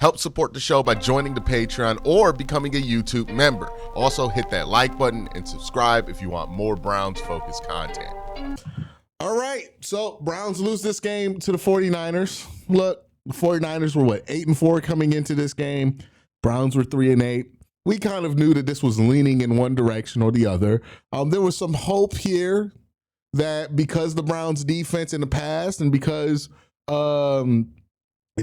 Help support the show by joining the Patreon or becoming a YouTube member. Also, hit that like button and subscribe if you want more Browns-focused content. All right, so Browns lose this game to the 49ers. Look, the 49ers were 8-4 coming into this game. Browns were 3-8. We kind of knew that this was leaning in one direction or the other. There was some hope here that because the Browns defense in the past and because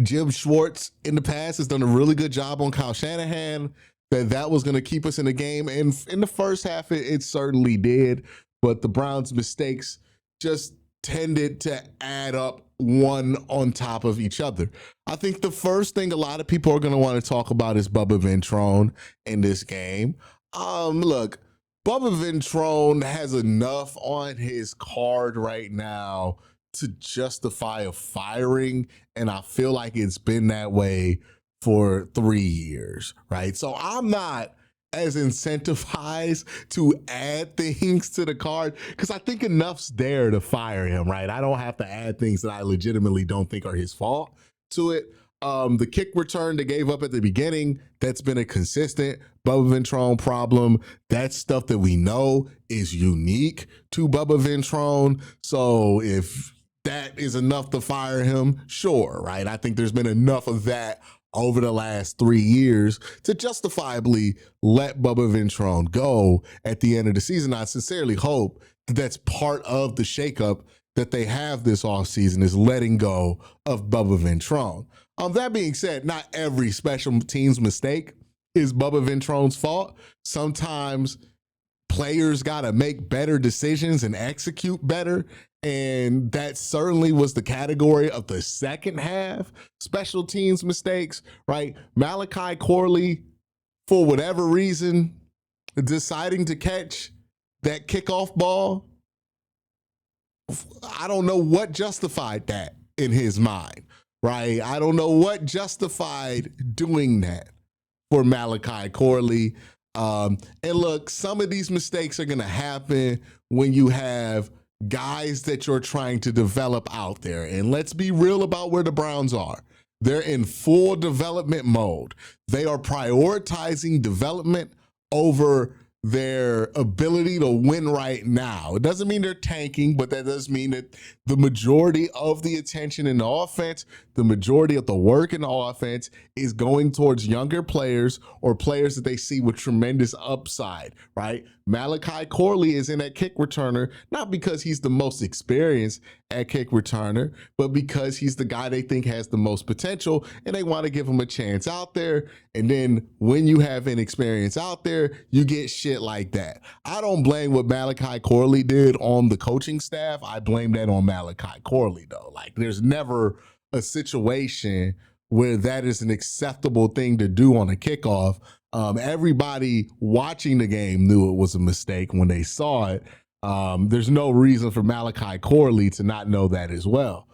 Jim Schwartz in the past has done a really good job on Kyle Shanahan, that was going to keep us in the game. And in the first half, it certainly did. But the Browns' mistakes just tended to add up one on top of each other. I think the first thing a lot of people are going to want to talk about is Bubba Ventrone in this game. Look, Bubba Ventrone has enough on his card right now to justify a firing, and I feel like it's been that way for 3 years, right? So I'm not as incentivized to add things to the card because I think enough's there to fire him, right? I don't have to add things that I legitimately don't think are his fault to it. The kick return they gave up at the beginning, that's been a consistent Bubba Ventrone problem. That's stuff that we know is unique to Bubba Ventrone. So if that is enough to fire him, sure, right? I think there's been enough of that over the last 3 years to justifiably let Bubba Ventrone go at the end of the season. I sincerely hope that that's part of the shakeup that they have this offseason is letting go of Bubba Ventrone. That being said, not every special teams mistake is Bubba Ventrone's fault. Sometimes players got to make better decisions and execute better. And that certainly was the category of the second half special teams mistakes, right? Malachi Corley, for whatever reason, deciding to catch that kickoff ball. I don't know what justified that in his mind, right? I don't know what justified doing that for Malachi Corley. And look, some of these mistakes are going to happen when you have guys that you're trying to develop out there. And let's be real about where the Browns are. They're in full development mode. They are prioritizing development over their ability to win right now. It doesn't mean they're tanking, but that does mean that the majority of the attention in the offense, the majority of the work in the offense is going towards younger players or players that they see with tremendous upside, right? Malachi Corley is in at kick returner, not because he's the most experienced at kick returner, but because he's the guy they think has the most potential and they want to give him a chance out there. And then when you have inexperience out there, you get shit like that. I don't blame what Malachi Corley did on the coaching staff. I blame that on Malachi Corley, though. Like, there's never a situation where that is an acceptable thing to do on a kickoff. Everybody watching the game knew it was a mistake when they saw it. There's no reason for Malachi Corley to not know that as well.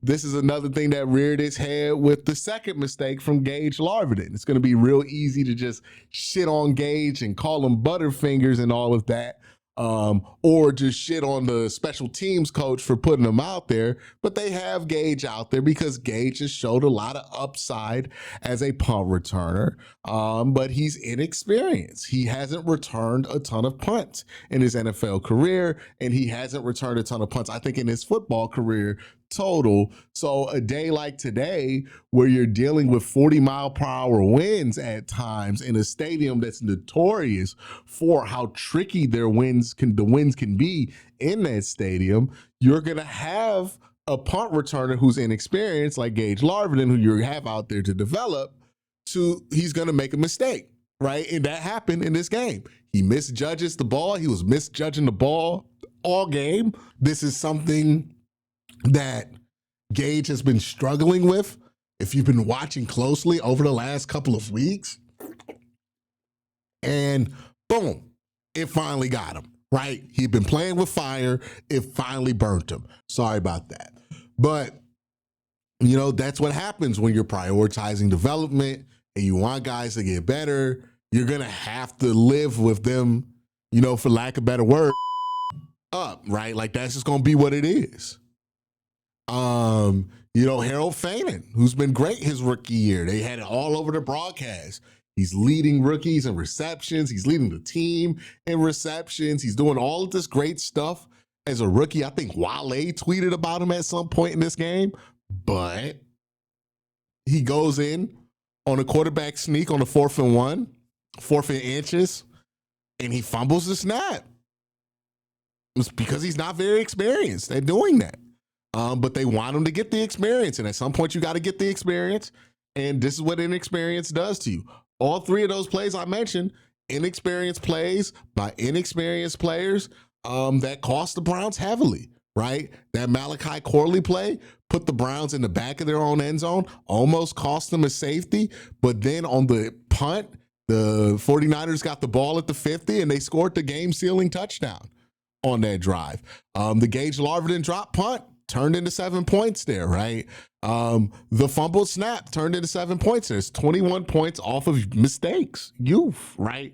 This is another thing that reared its head with the second mistake from Gage Larvin. It's going to be real easy to just shit on Gage and call him Butterfingers and all of that. Or just shit on the special teams coach for putting him out there. But they have Gage out there because Gage has showed a lot of upside as a punt returner. But he's inexperienced. He hasn't returned a ton of punts in his NFL career, and he hasn't returned a ton of punts, I think, in his football career total. So a day like today, where you're dealing with 40-mile-per-hour winds at times in a stadium that's notorious for how tricky the winds can be in that stadium, you're going to have a punt returner who's inexperienced, like Gage Larvin, who you have out there to develop, he's going to make a mistake, right? And that happened in this game. He misjudges the ball. He was misjudging the ball all game. This is something that Gage has been struggling with. If you've been watching closely over the last couple of weeks, and boom, it finally got him, right? He'd been playing with fire. It finally burnt him. Sorry about that. But, you know, that's what happens when you're prioritizing development and you want guys to get better. You're going to have to live with them, you know, for lack of better word, up, right? Like, that's just going to be what it is. Harold Fainin, who's been great his rookie year. They had it all over the broadcast. He's leading rookies in receptions. He's leading the team in receptions. He's doing all of this great stuff as a rookie. I think Wale tweeted about him at some point in this game, but he goes in on a quarterback sneak on the 4th and 1, 4th and inches, and he fumbles the snap. It's because he's not very experienced at doing that. But they want him to get the experience. And at some point, you got to get the experience. And this is what inexperience does to you. All three of those plays I mentioned, inexperienced plays by inexperienced players that cost the Browns heavily, right? That Malachi Corley play put the Browns in the back of their own end zone, almost cost them a safety. But then on the punt, the 49ers got the ball at the 50 and they scored the game-sealing touchdown on that drive. The Gage Larverton drop punt turned into 7 points there, right? The fumbled snap turned into 7 points. There's 21 points off of mistakes. Youth, right?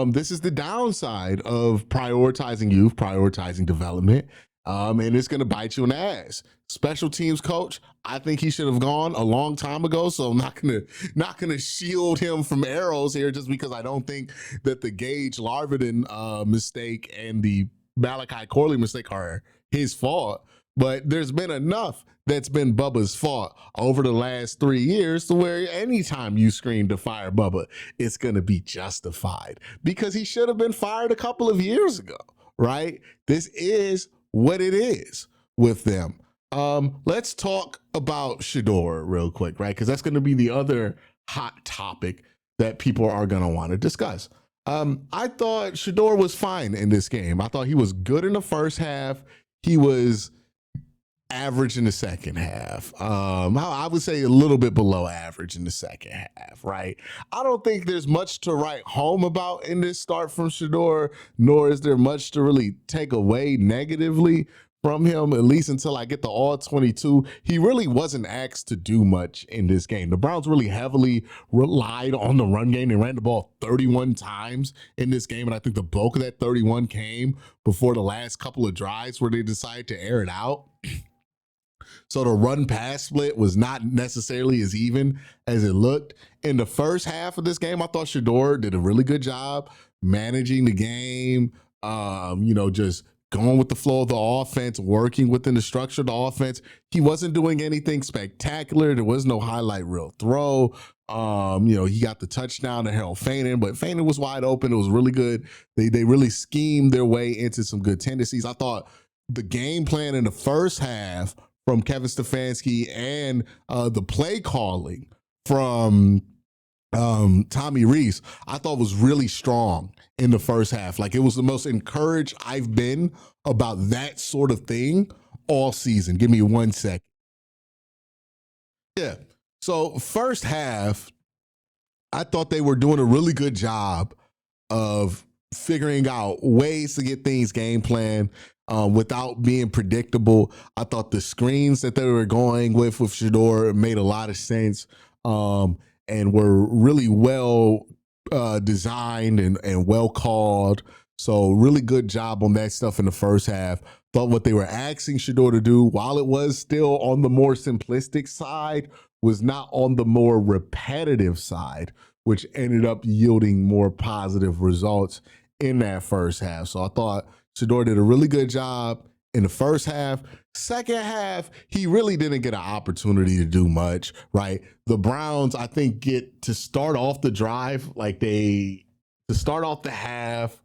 This is the downside of prioritizing youth, prioritizing development, and it's going to bite you in the ass. Special teams coach, I think he should have gone a long time ago, so I'm not gonna shield him from arrows here just because I don't think that the Gage Larverton mistake and the Malachi Corley mistake are his fault. But there's been enough that's been Bubba's fault over the last 3 years to where anytime you scream to fire Bubba, it's going to be justified because he should have been fired a couple of years ago, right? This is what it is with them. Let's talk about Shedeur real quick, right? Because that's going to be the other hot topic that people are going to want to discuss. I thought Shedeur was fine in this game. I thought he was good in the first half. He was average in the second half. I would say a little bit below average in the second half, right? I don't think there's much to write home about in this start from Shedeur, nor is there much to really take away negatively from him, at least until I get the all 22. He really wasn't asked to do much in this game. The Browns really heavily relied on the run game. They ran the ball 31 times in this game, and I think the bulk of that 31 came before the last couple of drives where they decided to air it out. So the run-pass split was not necessarily as even as it looked. In the first half of this game, I thought Shedeur did a really good job managing the game, just going with the flow of the offense, working within the structure of the offense. He wasn't doing anything spectacular. There was no highlight reel throw. He got the touchdown to Harold Fainin, but Fainin was wide open. It was really good. They really schemed their way into some good tendencies. I thought the game plan in the first half from Kevin Stefanski and the play calling from Tommy Rees, I thought was really strong in the first half. Like, it was the most encouraged I've been about that sort of thing all season. Give me 1 second. Yeah. So first half, I thought they were doing a really good job of figuring out ways to get things game plan without being predictable. I thought the screens that they were going with Shedeur made a lot of sense and were really well designed and well called. So really good job on that stuff in the first half. Thought what they were asking Shedeur to do, while it was still on the more simplistic side, was not on the more repetitive side, which ended up yielding more positive results in that first half. So I thought Shedeur did a really good job in the first half. Second half, he really didn't get an opportunity to do much, right? The Browns, I think, get to start off the drive, to start off the half,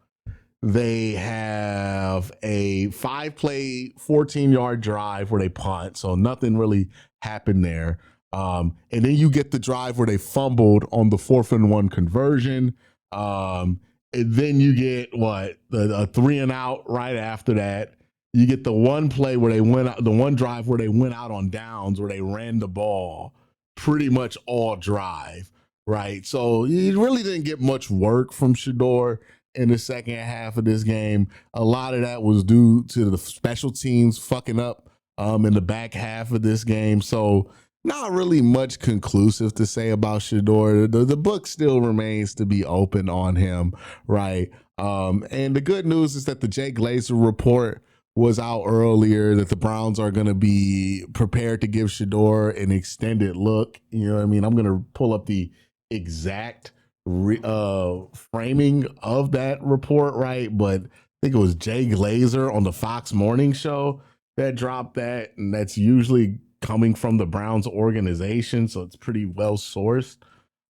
they have a 5-play, 14-yard drive where they punt, so nothing really happened there. And then you get the drive where they fumbled on the 4th and 1 conversion. And then you get a 3 and out right after that. You get the one play where they went out, the one drive where they went out on downs, where they ran the ball pretty much all drive, right? So you really didn't get much work from Shedeur in the second half of this game. A lot of that was due to the special teams fucking up in the back half of this game. So not really much conclusive to say about Shedeur. The book still remains to be open on him, right? And the good news is that the Jay Glazer report was out earlier that the Browns are going to be prepared to give Shador an extended look. You know what I mean? I'm going to pull up the exact framing of that report, right? But I think it was Jay Glazer on the Fox Morning Show that dropped that, and that's usually coming from the Browns organization, so it's pretty well sourced.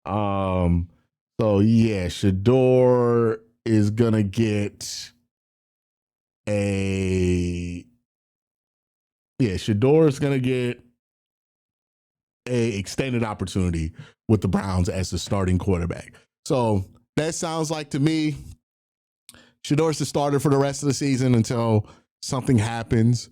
So yeah, Shador is gonna get Shador's gonna get a extended opportunity with the Browns as the starting quarterback. So that sounds like to me, Shador's the starter for the rest of the season until something happens.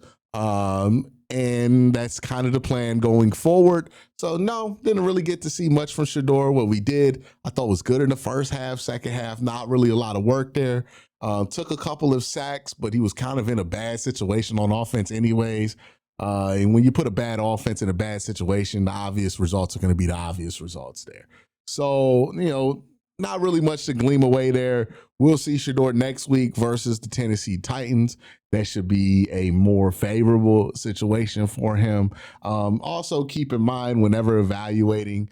And that's kind of the plan going forward. So no, didn't really get to see much from Shador. What we did, I thought was good in the first half. Second half, not really a lot of work there. Took a couple of sacks, but he was kind of in a bad situation on offense anyways. And when you put a bad offense in a bad situation, the obvious results are going to be the obvious results there. So, not really much to gleam away there. We'll see Shador next week versus the Tennessee Titans. That should be a more favorable situation for him. Also, keep in mind whenever evaluating,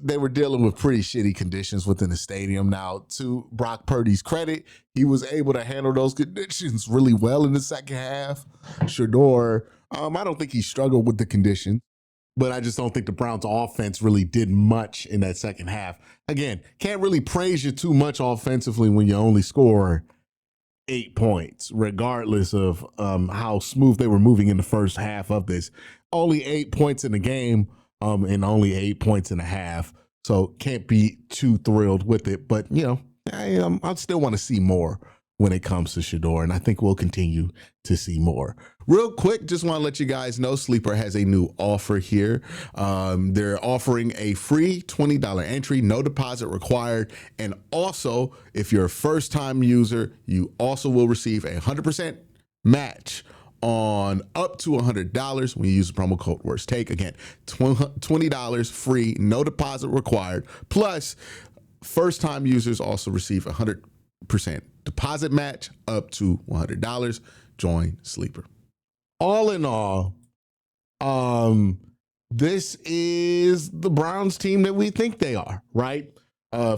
they were dealing with pretty shitty conditions within the stadium. Now, to Brock Purdy's credit, he was able to handle those conditions really well in the second half. Shador, I don't think he struggled with the conditions, but I just don't think the Browns offense really did much in that second half. Again, can't really praise you too much offensively when you only score 8 points, regardless of how smooth they were moving in the first half of this. Only 8 points in the game, and only 8 points in a half. So can't be too thrilled with it. But, I still want to see more when it comes to Shador, and I think we'll continue to see more. Real quick, just want to let you guys know Sleeper has a new offer here. They're offering a free $20 entry, no deposit required. And also, if you're a first-time user, you also will receive a 100% match on up to $100 when you use the promo code WORSTTAKE. Again, $20 free, no deposit required. Plus, first-time users also receive 100% deposit match up to $100. Join Sleeper. All in all, this is the Browns team that we think they are, right?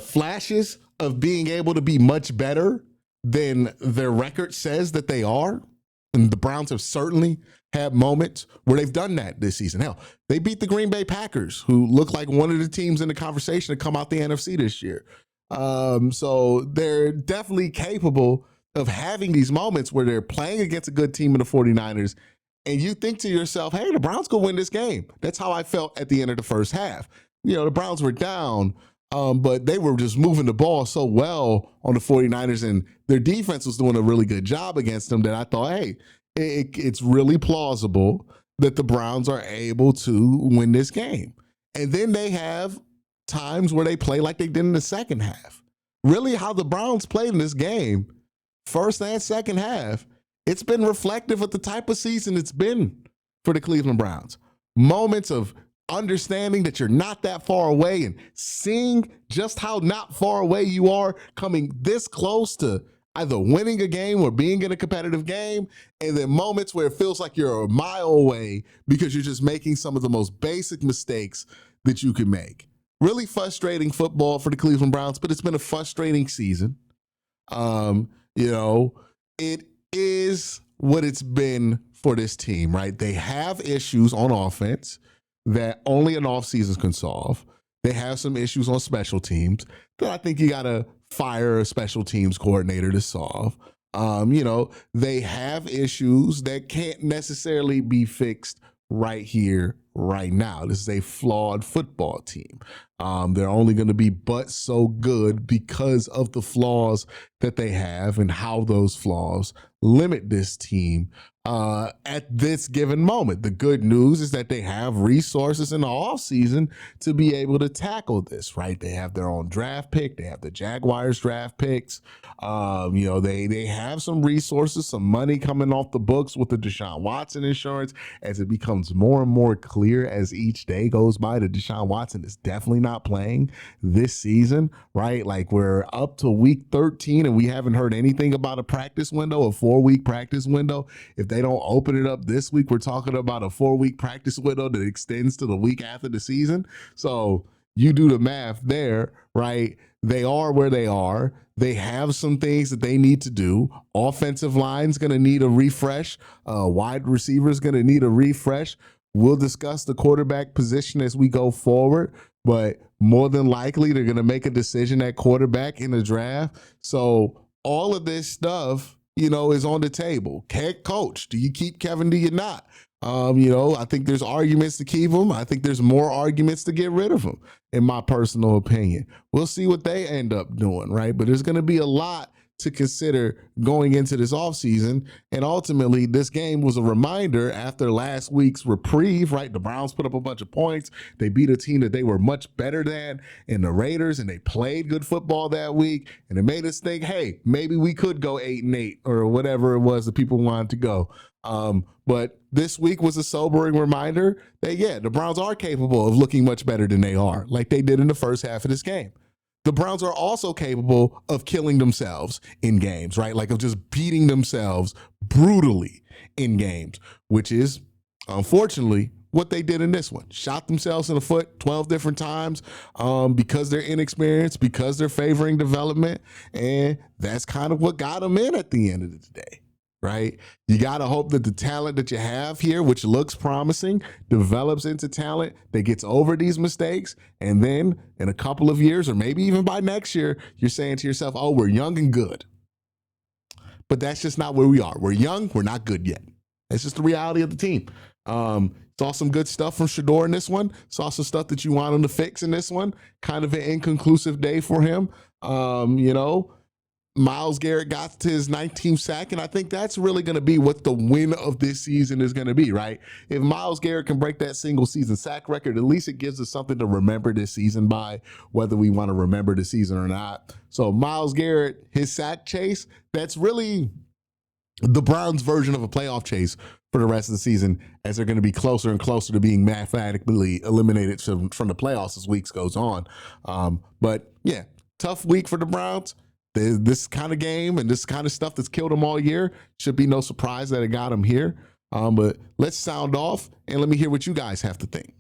Flashes of being able to be much better than their record says that they are. And the Browns have certainly had moments where they've done that this season. Hell, they beat the Green Bay Packers, who look like one of the teams in the conversation to come out the NFC this year. So they're definitely capable of having these moments where they're playing against a good team in the 49ers, and you think to yourself, hey, the Browns could win this game. That's how I felt at the end of the first half. The Browns were down, but they were just moving the ball so well on the 49ers, and their defense was doing a really good job against them that I thought, hey, it's really plausible that the Browns are able to win this game. And then they have times where they play like they did in the second half. Really, how the Browns played in this game, first and second half, it's been reflective of the type of season it's been for the Cleveland Browns. Moments of understanding that you're not that far away and seeing just how not far away you are, coming this close to either winning a game or being in a competitive game, and then moments where it feels like you're a mile away because you're just making some of the most basic mistakes that you can make. Really frustrating football for the Cleveland Browns, but it's been a frustrating season. It is what it's been for this team, right? They have issues on offense that only an offseason can solve. They have some issues on special teams that I think you got to fire a special teams coordinator to solve. They have issues that can't necessarily be fixed right here, right now. This is a flawed football team. They're only going to be but so good because of the flaws that they have and how those flaws limit this team at this given moment. The good news is that they have resources in the offseason to be able to tackle this, right? They have their own draft pick. They have the Jaguars draft picks. They have some resources, some money coming off the books with the Deshaun Watson insurance as it becomes more and more clear clear as each day goes by that Deshaun Watson is definitely not playing this season, right? Like, we're up to week 13 and we haven't heard anything about a practice window, a 4-week practice window. If they don't open it up this week, we're talking about a 4-week practice window that extends to the week after the season. So you do the math there, right? They are where they are. They have some things that they need to do. Offensive line's going to need a refresh. Wide receiver's going to need a refresh. We'll discuss the quarterback position as we go forward, but more than likely they're going to make a decision at quarterback in the draft. So all of this stuff, is on the table. Head coach, do you keep Kevin? Do you not? I think there's arguments to keep him. I think there's more arguments to get rid of him, in my personal opinion. We'll see what they end up doing, right? But there's going to be a lot to consider going into this offseason. And ultimately, this game was a reminder after last week's reprieve, right? The Browns put up a bunch of points. They beat a team that they were much better than in the Raiders, and they played good football that week. And it made us think, hey, maybe we could go 8-8 or whatever it was that people wanted to go. But this week was a sobering reminder that, yeah, the Browns are capable of looking much better than they are, like they did in the first half of this game. The Browns are also capable of killing themselves in games, right? Like of just beating themselves brutally in games, which is, unfortunately, what they did in this one. Shot themselves in the foot 12 different times because they're inexperienced, because they're favoring development. And that's kind of what got them in at the end of the day. Right? You got to hope that the talent that you have here, which looks promising, develops into talent that gets over these mistakes. And then in a couple of years, or maybe even by next year, you're saying to yourself, oh, we're young and good. But that's just not where we are. We're young. We're not good yet. It's just the reality of the team. Saw some good stuff from Shedeur in this one. Saw some stuff that you want him to fix in this one. Kind of an inconclusive day for him. Myles Garrett got to his 19th sack, and I think that's really going to be what the win of this season is going to be, right? If Myles Garrett can break that single-season sack record, at least it gives us something to remember this season by, whether we want to remember the season or not. So Myles Garrett, his sack chase, that's really the Browns' version of a playoff chase for the rest of the season, as they're going to be closer and closer to being mathematically eliminated from the playoffs as weeks goes on. But, yeah, tough week for the Browns. This kind of game and this kind of stuff that's killed them all year should be no surprise that it got them here. But let's sound off and let me hear what you guys have to think.